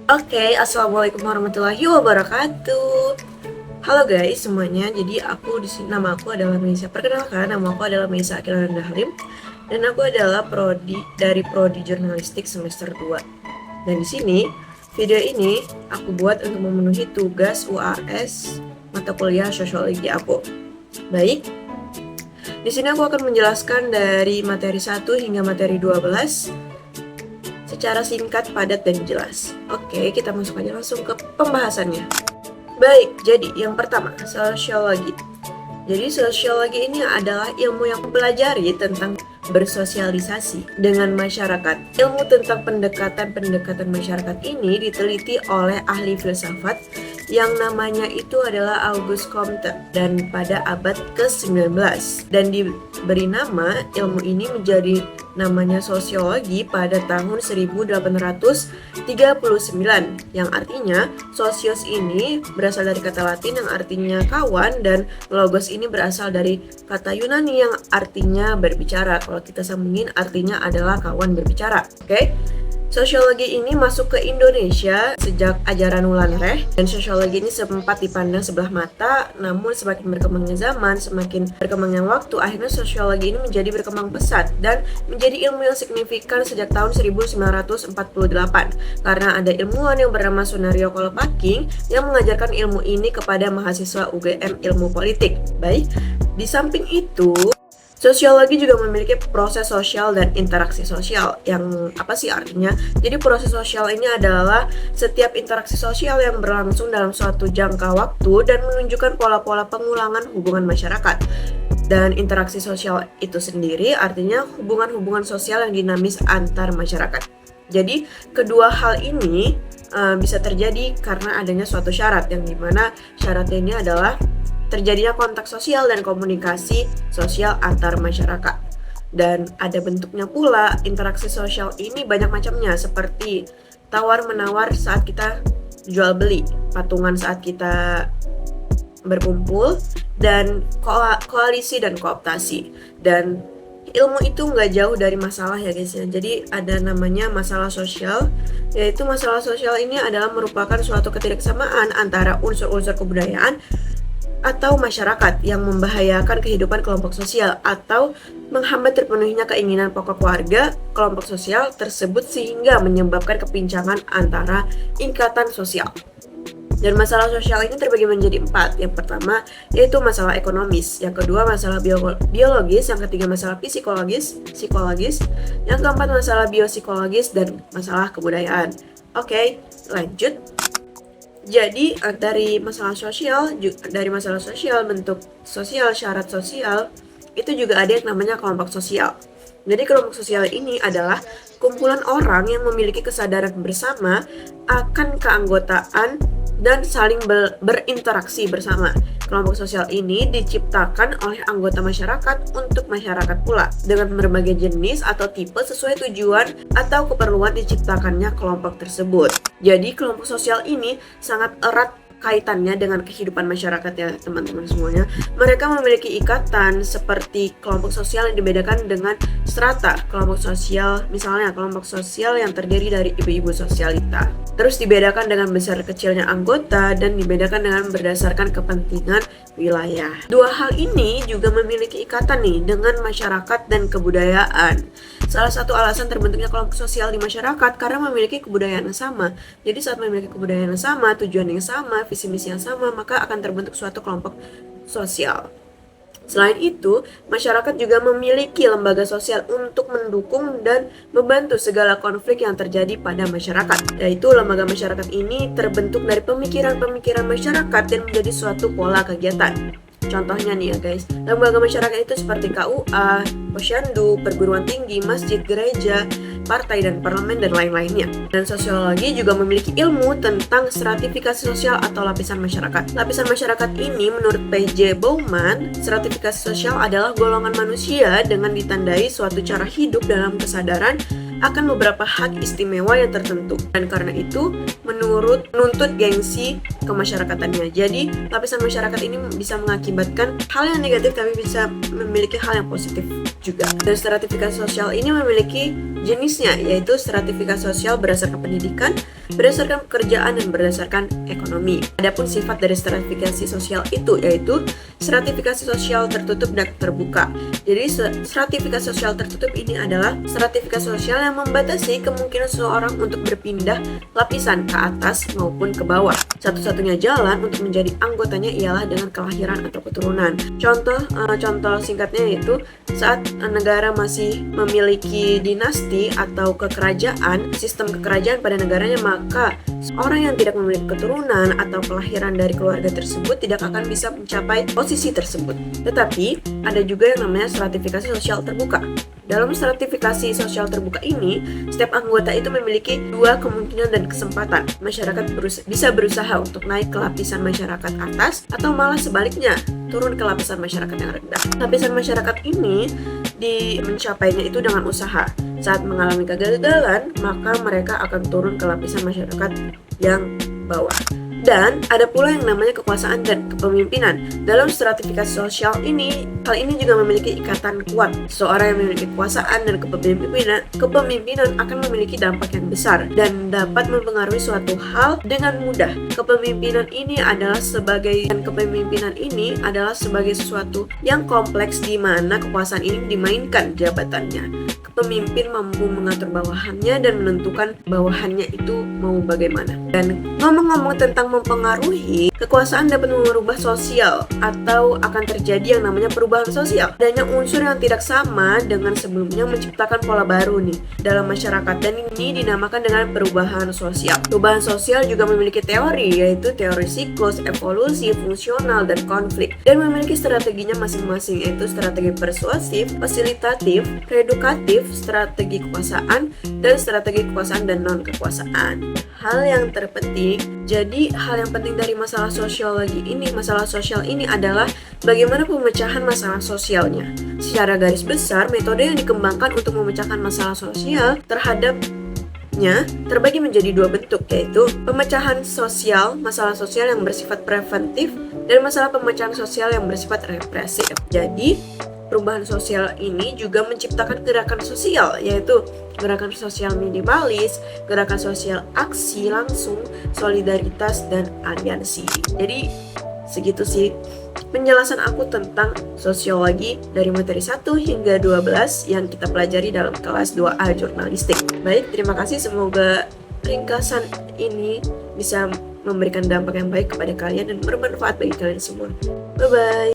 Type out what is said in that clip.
Oke, assalamualaikum warahmatullahi wabarakatuh. Halo guys semuanya. Jadi nama aku adalah Meisa. Perkenalkan, nama aku adalah Meisa Akilanda Halim dan aku adalah prodi jurnalistik semester 2. Dan di sini video ini aku buat untuk memenuhi tugas UAS mata kuliah sosiologi aku. Baik. Di sini aku akan menjelaskan dari materi 1 hingga materi 12 secara singkat, padat, dan jelas. Oke, kita masuk aja langsung ke pembahasannya. Baik, jadi yang pertama, sosiologi. Jadi sosiologi ini adalah ilmu yang mempelajari tentang bersosialisasi dengan masyarakat. Ilmu tentang pendekatan masyarakat ini diteliti oleh ahli filsafat yang namanya itu adalah Auguste Comte dan pada abad ke-19 dan diberi nama ilmu ini menjadi namanya sosiologi pada tahun 1839 yang artinya sosios ini berasal dari kata Latin yang artinya kawan dan logos ini berasal dari kata Yunani yang artinya berbicara. Kalau kita sambungin artinya adalah kawan berbicara. Oke? Sosiologi ini masuk ke Indonesia sejak ajaran Wulandreh dan sosiologi ini sempat dipandang sebelah mata, namun semakin berkembangnya zaman, semakin berkembangnya waktu, akhirnya sosiologi ini menjadi berkembang pesat dan menjadi ilmu yang signifikan sejak tahun 1948 karena ada ilmuwan yang bernama Sunario Kolopaking yang mengajarkan ilmu ini kepada mahasiswa UGM Ilmu Politik. Baik, di samping itu sosiologi juga memiliki proses sosial dan interaksi sosial. Yang apa sih artinya? Jadi proses sosial ini adalah setiap interaksi sosial yang berlangsung dalam suatu jangka waktu dan menunjukkan pola-pola pengulangan hubungan masyarakat. Dan interaksi sosial itu sendiri artinya hubungan-hubungan sosial yang dinamis antar masyarakat. Jadi kedua hal ini bisa terjadi karena adanya suatu syarat yang dimana syaratnya ini adalah terjadinya kontak sosial dan komunikasi sosial antar masyarakat. Dan ada bentuknya pula, interaksi sosial ini banyak macamnya seperti tawar-menawar saat kita jual beli, patungan saat kita berkumpul, dan koalisi dan kooptasi. Dan ilmu itu nggak jauh dari masalah ya guys ya. Jadi ada namanya masalah sosial, yaitu masalah sosial ini adalah merupakan suatu ketidaksamaan antara unsur-unsur kebudayaan atau masyarakat yang membahayakan kehidupan kelompok sosial atau menghambat terpenuhinya keinginan pokok warga kelompok sosial tersebut sehingga menyebabkan kepincangan antara ikatan sosial. Dan masalah sosial ini terbagi menjadi 4. Yang pertama yaitu masalah ekonomis, yang kedua masalah biologis, yang ketiga masalah psikologis, yang keempat masalah biopsikologis, dan masalah kebudayaan. Oke, lanjut. Jadi dari masalah sosial, bentuk sosial, syarat sosial, itu juga ada yang namanya kelompok sosial. Jadi kelompok sosial ini adalah kumpulan orang yang memiliki kesadaran bersama akan keanggotaan dan saling berinteraksi bersama. Kelompok sosial ini diciptakan oleh anggota masyarakat untuk masyarakat pula dengan berbagai jenis atau tipe sesuai tujuan atau keperluan diciptakannya kelompok tersebut. Jadi kelompok sosial ini sangat erat kaitannya dengan kehidupan masyarakat ya teman-teman semuanya. Mereka memiliki ikatan seperti kelompok sosial yang dibedakan dengan strata kelompok sosial, misalnya kelompok sosial yang terdiri dari ibu-ibu sosialita. Terus dibedakan dengan besar kecilnya anggota dan dibedakan dengan berdasarkan kepentingan wilayah. Dua hal ini juga memiliki ikatan nih dengan masyarakat dan kebudayaan. Salah satu alasan terbentuknya kelompok sosial di masyarakat karena memiliki kebudayaan yang sama. Jadi saat memiliki kebudayaan yang sama, tujuan yang sama, visi misi yang sama, maka akan terbentuk suatu kelompok sosial. Selain itu, masyarakat juga memiliki lembaga sosial untuk mendukung dan membantu segala konflik yang terjadi pada masyarakat. Yaitu lembaga masyarakat ini terbentuk dari pemikiran-pemikiran masyarakat dan menjadi suatu pola kegiatan. Contohnya nih ya guys, lembaga masyarakat itu seperti KUA, posyandu, perguruan tinggi, masjid, gereja, partai dan parlemen dan lain-lainnya. Dan sosiologi juga memiliki ilmu tentang stratifikasi sosial atau lapisan masyarakat. Lapisan masyarakat ini menurut P.J. Bauman, stratifikasi sosial adalah golongan manusia dengan ditandai suatu cara hidup dalam kesadaran akan beberapa hak istimewa yang tertentu, dan karena itu menuntut gengsi kemasyarakatannya. Jadi lapisan masyarakat ini bisa mengakibatkan hal yang negatif tapi bisa memiliki hal yang positif juga. Dan stratifikasi sosial ini memiliki jenisnya, yaitu stratifikasi sosial berdasarkan pendidikan, berdasarkan pekerjaan dan berdasarkan ekonomi. Adapun sifat dari stratifikasi sosial itu yaitu stratifikasi sosial tertutup dan terbuka. Jadi stratifikasi sosial tertutup ini adalah stratifikasi sosial yang membatasi kemungkinan seseorang untuk berpindah lapisan ke atas maupun ke bawah. Satu-satunya jalan untuk menjadi anggotanya ialah dengan kelahiran atau keturunan. Contoh singkatnya yaitu saat negara masih memiliki dinasti atau kekerajaan, sistem kekerajaan pada negaranya, maka orang yang tidak memiliki keturunan atau kelahiran dari keluarga tersebut tidak akan bisa mencapai posisi tersebut. Tetapi ada juga yang namanya stratifikasi sosial terbuka. Dalam stratifikasi sosial terbuka ini, setiap anggota itu memiliki dua kemungkinan dan kesempatan. Masyarakat bisa berusaha untuk naik ke lapisan masyarakat atas atau malah sebaliknya, turun ke lapisan masyarakat yang rendah. Lapisan masyarakat ini mencapainya itu dengan usaha. Saat mengalami kegagalan, maka mereka akan turun ke lapisan masyarakat yang bawah. Dan ada pula yang namanya kekuasaan dan kepemimpinan. Dalam stratifikasi sosial ini, hal ini juga memiliki ikatan kuat. Seseorang yang memiliki kekuasaan dan kepemimpinan akan memiliki dampak yang besar dan dapat mempengaruhi suatu hal dengan mudah. Kepemimpinan ini adalah sebagai sesuatu yang kompleks di mana kekuasaan ini dimainkan jabatannya. Pemimpin mampu mengatur bawahannya dan menentukan bawahannya itu mau bagaimana. Dan ngomong-ngomong tentang mempengaruhi, kekuasaan dapat mengubah sosial atau akan terjadi yang namanya perubahan sosial. Adanya unsur yang tidak sama dengan sebelumnya menciptakan pola baru nih dalam masyarakat, dan ini dinamakan dengan perubahan sosial. Perubahan sosial juga memiliki teori, yaitu teori siklus, evolusi, fungsional, dan konflik, dan memiliki strateginya masing-masing, yaitu strategi persuasif, fasilitatif, reedukatif, strategi kekuasaan, dan strategi kekuasaan dan non-kekuasaan. Hal yang terpenting, jadi hal yang penting dari masalah sosial ini adalah bagaimana pemecahan masalah sosialnya. Secara garis besar, metode yang dikembangkan untuk memecahkan masalah sosial terhadapnya terbagi menjadi dua bentuk, yaitu pemecahan sosial, masalah sosial yang bersifat preventif, dan masalah pemecahan sosial yang bersifat represif. Jadi, perubahan sosial ini juga menciptakan gerakan sosial, yaitu gerakan sosial minimalis, gerakan sosial aksi langsung, solidaritas, dan aliansi. Jadi segitu sih penjelasan aku tentang sosiologi dari materi 1 hingga 12 yang kita pelajari dalam kelas 2A jurnalistik. Baik, terima kasih, semoga ringkasan ini bisa memberikan dampak yang baik kepada kalian dan bermanfaat bagi kalian semua. Bye-bye.